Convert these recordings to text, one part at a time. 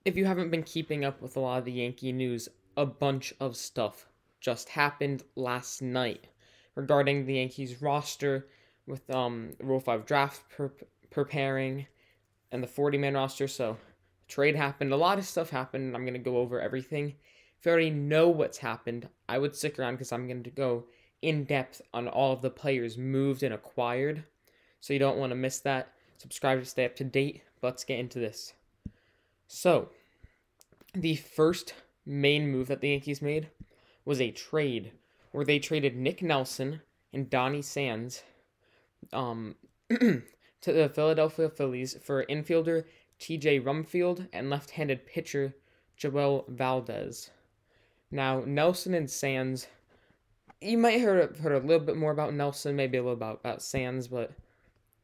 if you haven't been keeping up with a lot of the Yankee news, a bunch of stuff just happened last night regarding the Yankees roster with Rule 5 draft preparing and the 40-man roster. So, trade happened. A lot of stuff happened, and I'm going to go over everything. If you already know what's happened, I would stick around because I'm going to go in depth on all of the players moved and acquired. So, you don't want to miss that. Subscribe to stay up to date. Let's get into this. So, the first main move that the Yankees made was a trade where they traded Nick Nelson and Donnie Sands to the Philadelphia Phillies for infielder TJ Rumfield and left-handed pitcher Joelle Valdez. Now, Nelson and Sands, you might have heard a little bit more about Nelson, maybe a little about Sands, but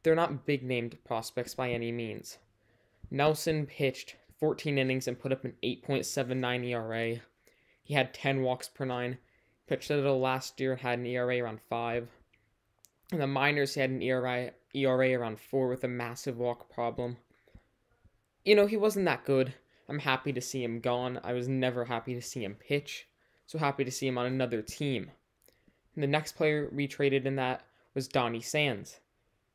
they're not big-named prospects by any means. Nelson pitched 14 innings and put up an 8.79 ERA. He had 10 walks per 9. Pitched a little last year, had an ERA around 5. In the minors, he had an ERA around 4 with a massive walk problem. He wasn't that good. I'm happy to see him gone. I was never happy to see him pitch. So happy to see him on another team. And the next player we traded in that was Donnie Sands.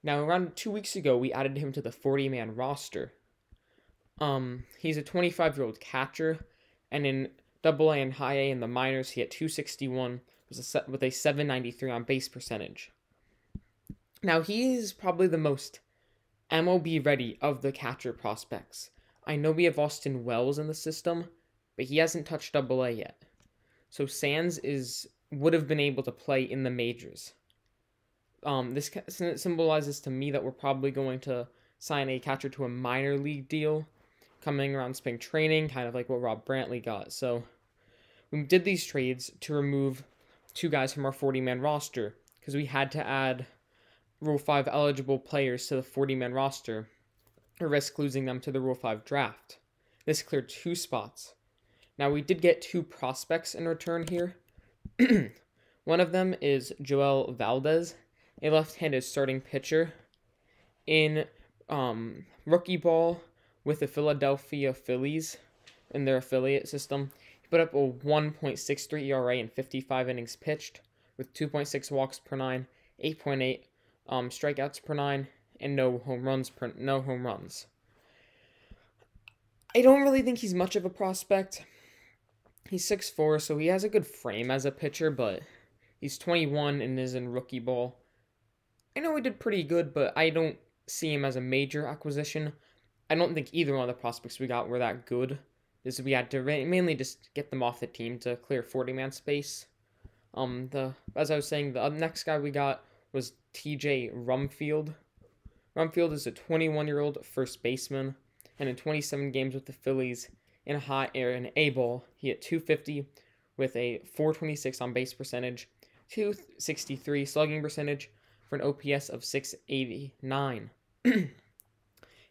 Now, around 2 weeks ago, we added him to the 40-man roster. He's a 25-year-old catcher, and in Double A and High A in the minors, he had 261 with a 793 on base percentage. Now, he is probably the most MLB ready of the catcher prospects. I know we have Austin Wells in the system, but he hasn't touched Double A yet. So Sands would have been able to play in the majors. This symbolizes to me that we're probably going to sign a catcher to a minor league deal coming around spring training, kind of like what Rob Brantley got. So we did these trades to remove 2 guys from our 40-man roster because we had to add Rule 5 eligible players to the 40-man roster or risk losing them to the Rule 5 draft. This cleared 2 spots. Now, we did get 2 prospects in return here. One of them is Joelle Valdez, a left-handed starting pitcher in rookie ball with the Philadelphia Phillies in their affiliate system. He put up a 1.63 ERA in 55 innings pitched with 2.6 walks per 9, 8.8 strikeouts per 9, and no home runs. I don't really think he's much of a prospect. He's 6'4", so he has a good frame as a pitcher, but he's 21 and is in rookie ball. I know he did pretty good, but I don't see him as a major acquisition. I don't think either one of the prospects we got were that good. We had to mainly just get them off the team to clear 40-man space. As I was saying, the next guy we got was TJ Rumfield. Rumfield is a 21-year-old first baseman, and in 27 games with the Phillies in an A-ball, he hit 250 with a 426 on base percentage, 263 slugging percentage for an OPS of 689.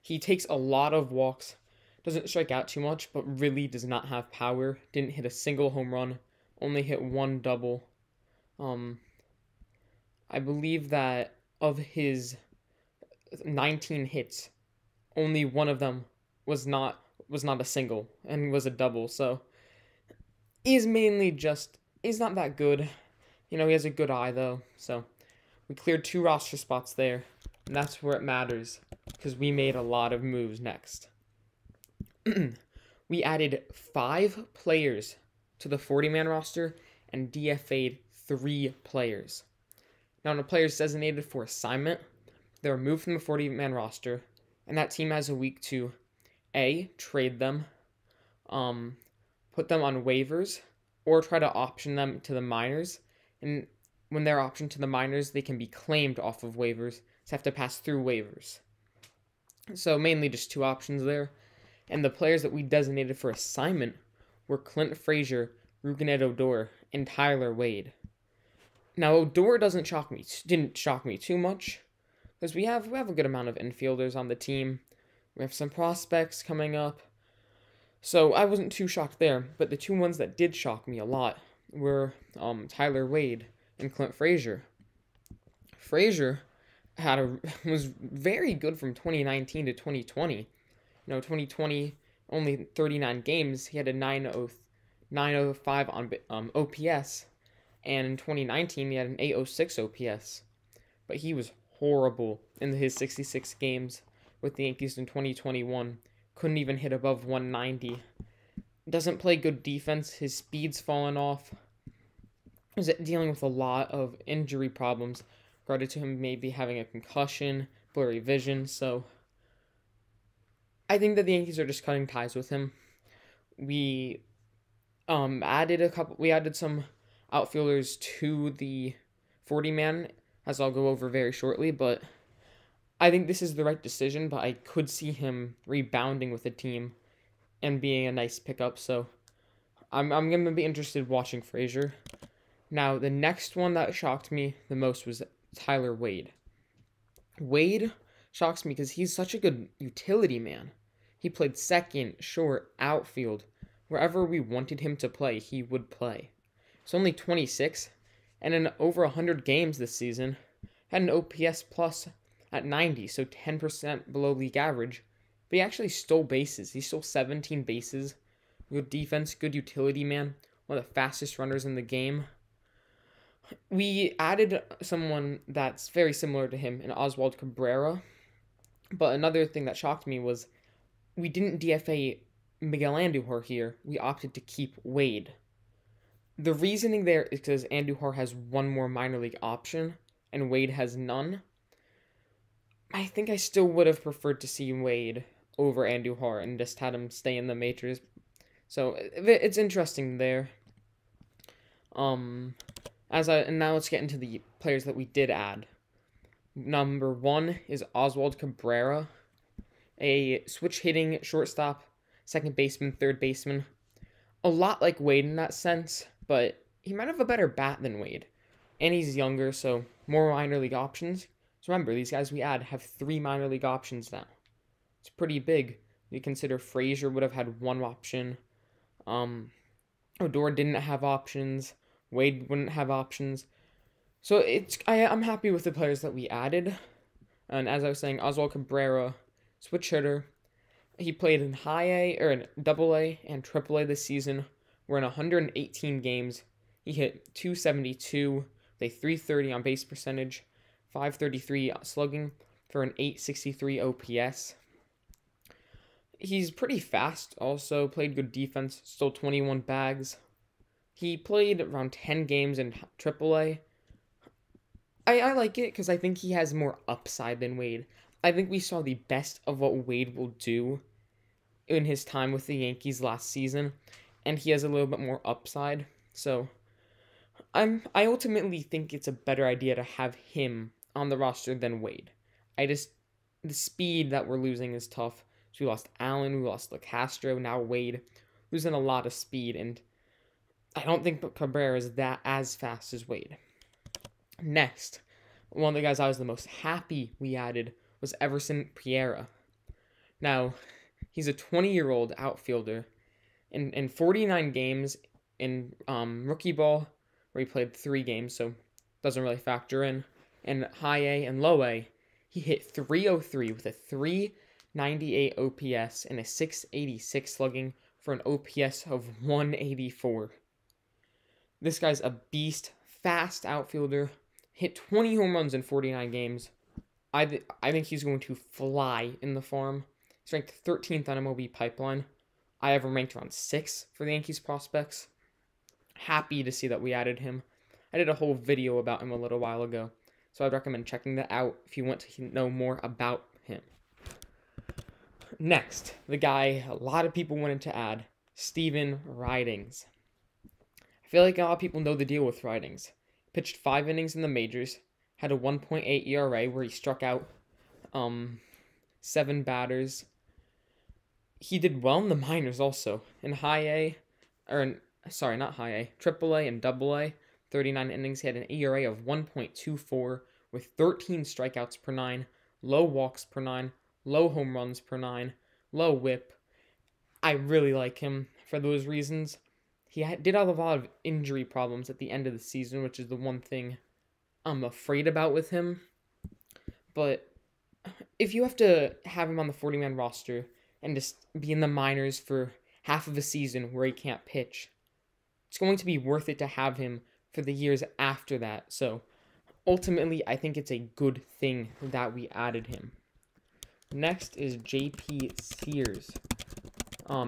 He takes a lot of walks, doesn't strike out too much, but really does not have power. Didn't hit a single home run, only hit 1 double. I believe that of his 19 hits, only one of them was not a single and was a double. So he's not that good. He has a good eye though. So we cleared 2 roster spots there, and that's where it matters because we made a lot of moves next. We added 5 players to the 40-man roster and DFAed 3 players. Now, when a player is designated for assignment, they're removed from the 40-man roster, and that team has a week to A, trade them, put them on waivers, or try to option them to the minors. And when they're optioned to the minors, they can be claimed off of waivers, so have to pass through waivers. So mainly just 2 options there. And the players that we designated for assignment were Clint Frazier, Rougned Odor, and Tyler Wade. Now, Odor didn't shock me too much, because we have a good amount of infielders on the team. We have some prospects coming up, so I wasn't too shocked there. But the 2 ones that did shock me a lot were Tyler Wade and Clint Frazier. Frazier was very good from 2019 to 2020. 2020 only 39 games, he had a 905 on OPS, and in 2019 he had an 806 OPS. But he was horrible in his 66 games with the Yankees in 2021. Couldn't even hit above 190. Doesn't play good defense. His speed's fallen off. Is dealing with a lot of injury problems related to him maybe having a concussion, blurry vision. So I think that the Yankees are just cutting ties with him. We added some outfielders to the 40-man, as I'll go over very shortly, but I think this is the right decision, but I could see him rebounding with the team and being a nice pickup, so I'm going to be interested watching Frazier. Now, the next one that shocked me the most was Tyler Wade. Wade shocks me because he's such a good utility man. He played second, short, outfield. Wherever we wanted him to play, he would play. He's only 26, and in over 100 games this season, had an OPS plus at 90, so 10% below league average. But he actually stole bases. He stole 17 bases. Good defense, good utility man, one of the fastest runners in the game. We added someone that's very similar to him in Oswaldo Cabrera. But another thing that shocked me was we didn't DFA Miguel Andujar here. We opted to keep Wade. The reasoning there is because Andujar has one more minor league option and Wade has none. I think I still would have preferred to see Wade over Andujar and just had him stay in the majors. So it's interesting there. And now let's get into the players that we did add. Number 1 is Oswald Cabrera, a switch hitting shortstop, second baseman, third baseman. A lot like Wade in that sense, but he might have a better bat than Wade. And he's younger, so more minor league options. So remember, these guys we add have 3 minor league options now. It's pretty big. You consider Frazier would have had 1 option. Odor didn't have options. Wade wouldn't have options. So I'm happy with the players that we added. And as I was saying, Oswald Cabrera, switch hitter. He played in high A, or in double A and triple A this season. We're in 118 games. He hit 272 with a 330 on base percentage, 533 slugging for an 863 OPS. He's pretty fast also, played good defense, stole 21 bags. He played around 10 games in AAA. I like it because I think he has more upside than Wade. I think we saw the best of what Wade will do in his time with the Yankees last season, and he has a little bit more upside. So I ultimately think it's a better idea to have him on the roster than Wade. The speed that we're losing is tough. So we lost Allen, we lost LeCastro, now Wade, losing a lot of speed, and I don't think Cabrera is that as fast as Wade. Next, one of the guys I was the most happy we added was Everson Periera. Now, he's a 20-year-old outfielder. In 49 games in rookie ball, where he played 3 games, so doesn't really factor in. In high A and low A, he hit 303 with a 398 OPS and a 686 slugging for an OPS of 184. This guy's a beast, fast outfielder, hit 20 home runs in 49 games. I think he's going to fly in the farm. He's ranked 13th on MLB Pipeline. I have him ranked around 6 for the Yankees prospects. Happy to see that we added him. I did a whole video about him a little while ago, so I'd recommend checking that out if you want to know more about him. Next, the guy a lot of people wanted to add, Steven Ridings. I feel like a lot of people know the deal with Ridings. Pitched 5 innings in the majors, had a 1.8 ERA where he struck out 7 batters. He did well in the minors also. In Triple A and Double A, 39 innings, he had an ERA of 1.24 with 13 strikeouts per 9, low walks per 9, low home runs per 9, low whip. I really like him for those reasons. He did have a lot of injury problems at the end of the season, which is the one thing I'm afraid about with him. But if you have to have him on the 40-man roster and just be in the minors for half of a season where he can't pitch. It's going to be worth it to have him for the years after that. So ultimately, I think it's a good thing that we added him. Next is JP Sears.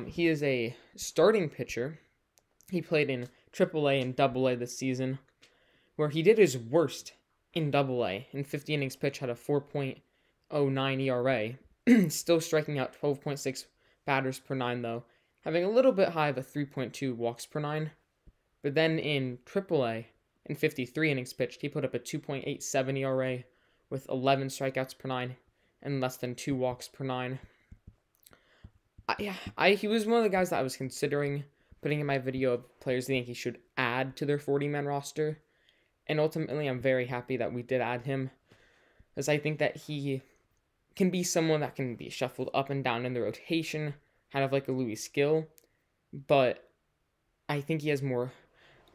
He is a starting pitcher. He played in AAA and AA this season, where he did his worst in AA. In 50 innings pitched, had a 4.09 ERA, still striking out 12.6 batters per nine though, having a little bit high of a 3.2 walks per nine. But then in AAA, in 53 innings pitched, he put up a 2.87 ERA with 11 strikeouts per nine and less than 2 walks per nine. He was one of the guys that I was considering putting in my video of players the Yankees should add to their 40-man roster. And ultimately, I'm very happy that we did add him, as I think that he can be someone that can be shuffled up and down in the rotation, kind of like a Louis Gill. But I think he has more.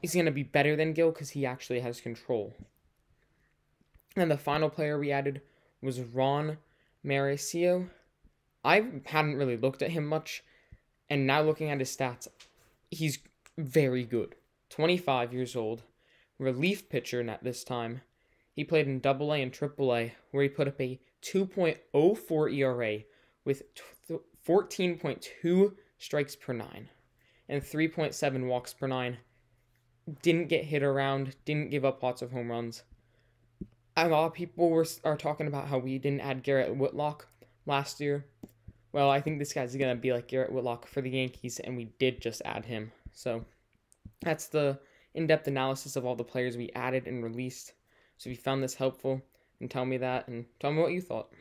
He's going to be better than Gill because he actually has control. And the final player we added was Ron Marinaccio. I hadn't really looked at him much, and now looking at his stats, he's very good. 25 years old, relief pitcher at this time. He played in AA and AAA, where he put up a 2.04 ERA with 14.2 strikes per nine and 3.7 walks per nine. Didn't get hit around, didn't give up lots of home runs. A lot of people are talking about how we didn't add Garrett Whitlock last year. Well, I think this guy's going to be like Garrett Whitlock for the Yankees, and we did just add him. So that's the in-depth analysis of all the players we added and released. So if you found this helpful, then tell me that, and tell me what you thought.